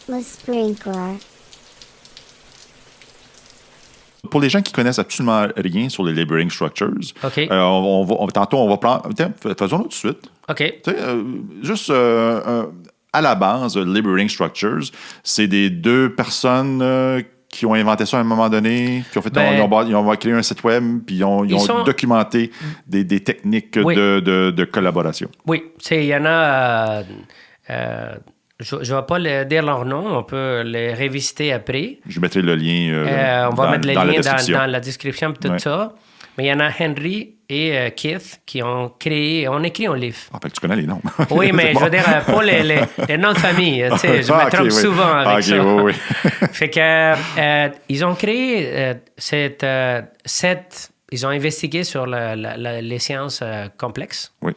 Le sprinkler. Pour les gens qui connaissent absolument rien sur les labeling structures, OK. tantôt, on va prendre... Tiens, faisons-le tout de suite. OK. Tu sais, juste à la base, labeling structures, c'est des deux personnes qui ont inventé ça à un moment donné, qui ont fait, ils ont créé un site web, puis ils ont documenté des techniques de collaboration. Oui, il y en a... je ne vais pas dire leur nom, on peut les revisiter après. Je mettrai le lien on va mettre le lien dans la description et tout Ouais. ça. Mais il y en a Henry et Keith qui ont écrit un livre. Ah, fait que tu connais les noms. Oui, mais je veux dire, pas les noms de famille. Tu sais, je me trompe souvent avec ça. Oui. Fait que ils ont créé ils ont investigué sur les sciences complexes. Oui.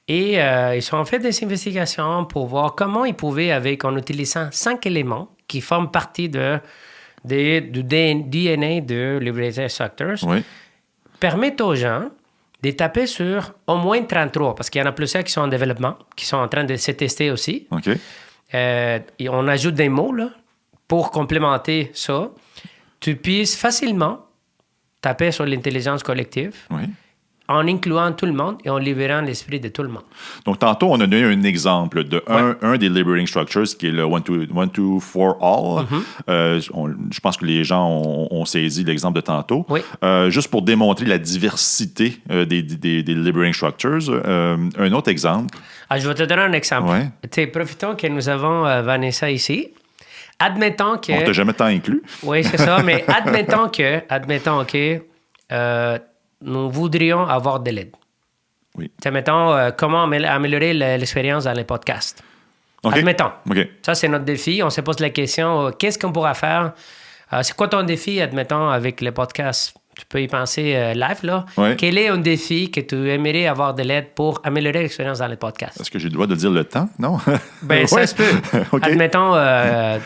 Et ils ont fait des investigations pour voir comment ils pouvaient, en utilisant 5 éléments qui forment partie du DNA de Liberator Structures, Oui. permettre aux gens de taper sur au moins 33, parce qu'il y en a plusieurs qui sont en développement, qui sont en train de se tester aussi. OK. Et on ajoute des mots là, pour complémenter ça. Tu puisses facilement taper sur l'intelligence collective. Oui. En incluant tout le monde et en libérant l'esprit de tout le monde. Donc, tantôt, on a donné un exemple de un des liberating structures qui est le one to for all. Je pense que les gens ont saisi l'exemple de tantôt. Oui. Juste pour démontrer la diversité des liberating structures. Un autre exemple. Je vais te donner un exemple. Ouais. Profitons que nous avons Vanessa ici. Admettons que... On t'a jamais tant inclus. Oui, c'est ça, mais admettons que nous voudrions avoir de l'aide. Oui. Mettons, comment améliorer l'expérience dans les podcasts. Okay. Admettons. Okay. Ça, c'est notre défi. On se pose la question, qu'est-ce qu'on pourra faire? C'est quoi ton défi, admettons, avec les podcasts? Tu peux y penser live, là. Ouais. Quel est un défi que tu aimerais avoir de l'aide pour améliorer l'expérience dans les podcasts? Est-ce que j'ai le droit de dire le temps? Non? Ben, ça se peut. Okay. Admettons,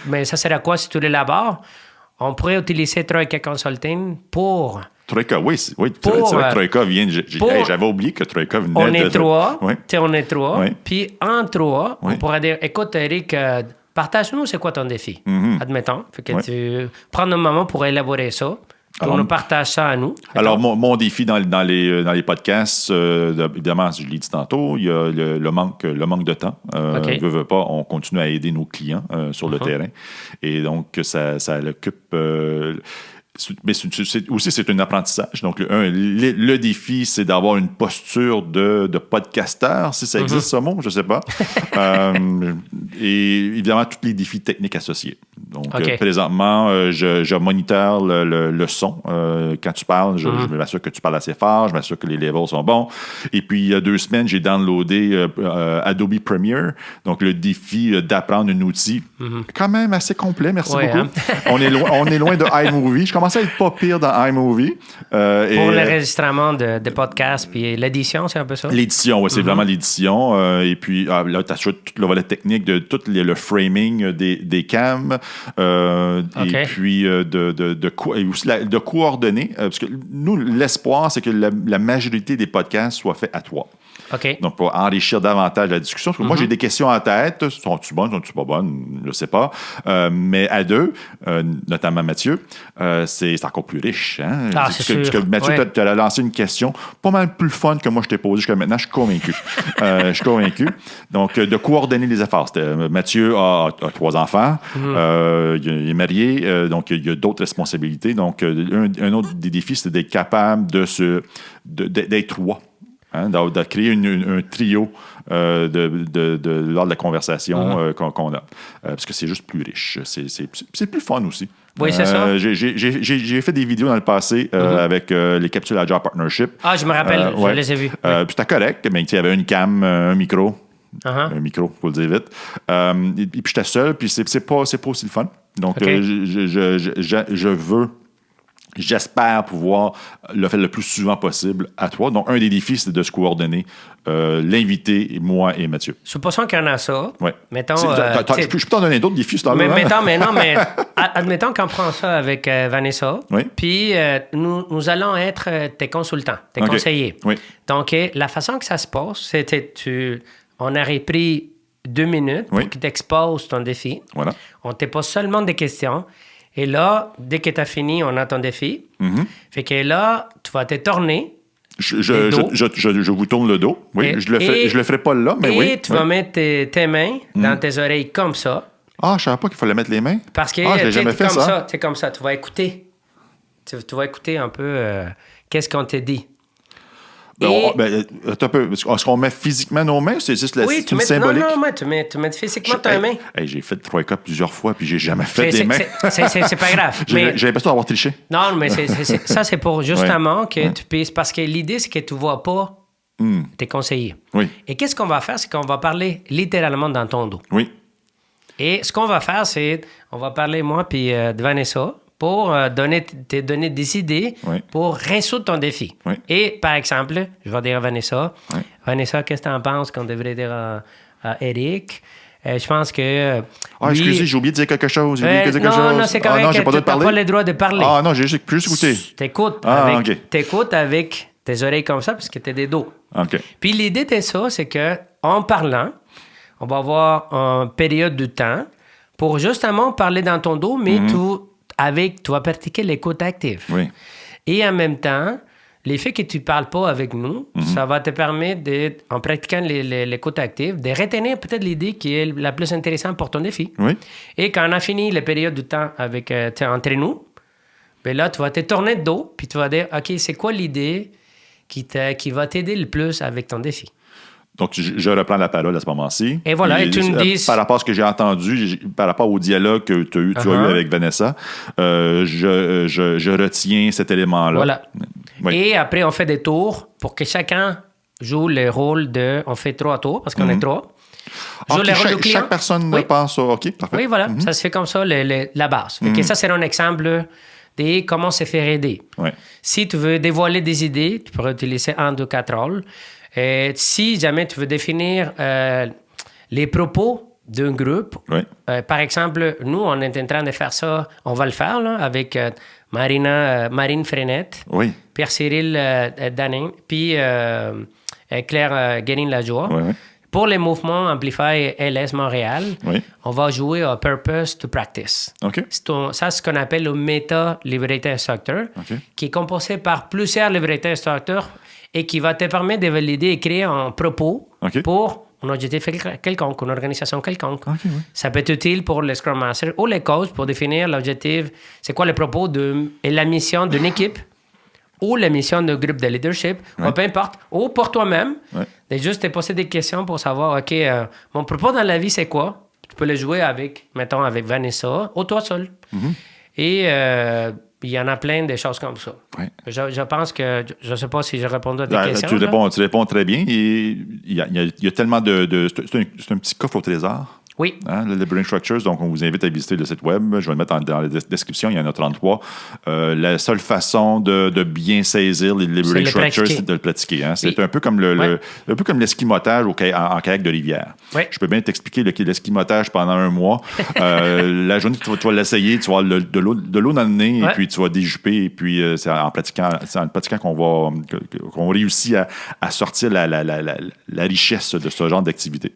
mais ça serait quoi si tu l'élabores? On pourrait utiliser Troika Consulting pour... Troika, oui. C'est vrai que Troika vient... j'avais oublié que Troika venait on est trois. Oui. On est trois. Oui. Puis en trois, Oui. on pourrait dire, écoute, Eric, partage-nous, c'est quoi ton défi? Admettons. Fait que tu prends un moment pour élaborer ça. On nous partage ça à nous. Alors, mon défi dans les podcasts, évidemment, je l'ai dit tantôt, il y a le manque de temps. Veut pas, on continue à aider nos clients sur le terrain. Et donc, ça l'occupe... mais c'est un apprentissage. Donc, le défi, c'est d'avoir une posture de podcasteur, si ça existe ce mot, je ne sais pas. Et évidemment, tous les défis techniques associés. Donc, présentement, je moniteur le son. Quand tu parles, je m'assure que tu parles assez fort, je m'assure que les levels sont bons. Et puis, il y a 2 semaines, j'ai downloadé Adobe Premiere. Donc, le défi d'apprendre un outil quand même assez complet, merci beaucoup. Hein? On est loin de iMovie. Je commençais à être pas pire dans iMovie. Pour l'enregistrement de podcasts, puis l'édition, c'est un peu ça? L'édition, oui, c'est vraiment l'édition. Et puis, là, tu ajoutes tout le volet technique de tout le framing des cams. Et puis, de coordonner. Parce que nous, l'espoir, c'est que la majorité des podcasts soient faits à 3. OK. Donc, pour enrichir davantage la discussion. Parce que moi, j'ai des questions en tête. Sont-tu bonnes, sont-tu pas bonnes? Je ne sais pas. Mais à 2, notamment Mathieu, c'est encore plus riche. Hein? C'est sûr. Parce que Mathieu, tu as lancé une question pas mal plus fun que moi je t'ai posée jusqu'à maintenant. Je suis convaincu. Donc, de coordonner les efforts. Mathieu a 3 enfants. Il est marié. Donc, il y a d'autres responsabilités. Donc, un autre des défis, c'est d'être capable d'être 3. Hein, de créer un trio lors de la conversation qu'on a. Parce que c'est juste plus riche. C'est plus fun aussi. Oui, c'est ça. J'ai fait des vidéos dans le passé avec les Capsules Agile Partnership. Je me rappelle, je les ai vues. Puis c'était correct, mais il y avait une cam, un micro. Un micro, il faut le dire vite. Et puis j'étais seul, puis c'est pas aussi le fun. Donc, j'espère pouvoir le faire le plus souvent possible à toi. Donc, un des défis, c'est de se coordonner. L'invité, moi et Mathieu. Supposons qu'il y en a ça. Ouais. Mettons, je peux t'en donner d'autres défis, c'est mais admettons qu'on prend ça avec Vanessa. Oui. Puis, nous allons être tes consultants, tes conseillers. Oui. Donc, la façon que ça se passe, c'était on aurait pris 2 minutes Oui. pour que tu exposes ton défi. Voilà. On te pose seulement des questions. Et là, dès que tu as fini, on a ton défi. Fait que là, tu vas te tourner. Je vous tourne le dos. Oui, je le ferai pas là, mais oui. Et tu vas mettre tes mains dans tes oreilles comme ça. Ah, je savais pas qu'il fallait mettre les mains. Parce que je l'ai jamais fait, ça. C'est comme ça. Tu vas écouter. Tu vas écouter un peu qu'est-ce qu'on te dit. Est-ce qu'on met physiquement nos mains? C'est juste la symbolique? Non, tu mets physiquement ta main. J'ai fait 3 cups plusieurs fois, puis j'ai jamais fait des mains. C'est pas grave. J'ai l'impression d'avoir triché. Non, mais ça, c'est pour justement que tu puisses... Parce que l'idée, c'est que tu ne vois pas tes conseillers. Oui. Et qu'est-ce qu'on va faire? C'est qu'on va parler littéralement dans ton dos. Oui. Et ce qu'on va faire, c'est... On va parler, moi, puis de Vanessa, pour te donner des idées pour résoudre ton défi. Oui. Et, par exemple, je vais dire à Vanessa, Vanessa, qu'est-ce que tu en penses qu'on devrait dire à Eric? Je pense que... excusez, j'ai oublié de dire quelque chose. Non, c'est correct. J'ai pas le droit de tu n'as pas le droit de parler. Ah non, j'ai juste écouté. T'écoutes avec tes oreilles comme ça, parce que t'es des dos. OK. Puis l'idée de ça, c'est qu'en parlant, on va avoir une période de temps pour justement parler dans ton dos, mais tu vas pratiquer l'écoute active. Oui. Et en même temps, l'effet que tu ne parles pas avec nous, ça va te permettre, en pratiquant l'écoute active, de retenir peut-être l'idée qui est la plus intéressante pour ton défi. Oui. Et quand on a fini la période de temps avec, entre nous, ben là, tu vas te tourner de dos, puis tu vas dire, OK, c'est quoi l'idée qui va t'aider le plus avec ton défi? Donc, je reprends la parole à ce moment-ci. Et voilà, et tu me dis... Par rapport à ce que j'ai entendu, par rapport au dialogue que tu as eu avec Vanessa, je retiens cet élément-là. Voilà. Oui. Et après, on fait des tours pour que chacun joue le rôle de... On fait 3 tours, parce qu'on est 3. Chaque personne pense... OK, parfait. Oui, voilà. Ça se fait comme ça, la base. Fait que ça, c'est un exemple de comment se faire aider. Oui. Si tu veux dévoiler des idées, tu pourrais utiliser 1, 2, 4 rôles. Et si jamais tu veux définir les propos d'un groupe, par exemple, nous, on est en train de faire ça, on va le faire là, avec Marine Frenette, Pierre-Cyril Danin, puis Claire Guérin-Lajoie. Pour les mouvements Amplify LS Montréal, on va jouer à Purpose to Practice. Ça, c'est ce qu'on appelle le Meta Liberator Instructor, qui est composé par plusieurs Liberator Instructors et qui va te permettre de valider et créer un propos pour un objectif quelconque, une organisation quelconque. Ça peut être utile pour le Scrum Master ou les coachs pour définir l'objectif, c'est quoi le propos et la mission d'une équipe ou la mission d'un groupe de leadership, ou peu importe, ou pour toi-même, de juste te poser des questions pour savoir, OK, mon propos dans la vie, c'est quoi? Tu peux le jouer avec, mettons, avec Vanessa, ou toi seul. Et il y en a plein de choses comme ça. Je pense que, je ne sais pas si j'ai répondu à tes questions. Tu réponds très bien. Il y a tellement c'est un petit coffre au trésor. Oui. Le Liberating Structures, donc on vous invite à visiter le site web. Je vais le mettre dans la description, il y en a 33. La seule façon de bien saisir les Liberating Structures, c'est de le pratiquer. C'est un peu comme un peu comme l'esquimotage en kayak de rivière. Je peux bien t'expliquer l'esquimotage pendant 1 mois. La journée que tu vas l'essayer, tu vas avoir de l'eau dans le nez et puis tu vas déjuper. Et puis c'est en pratiquant qu'on réussit à sortir la richesse de ce genre d'activité.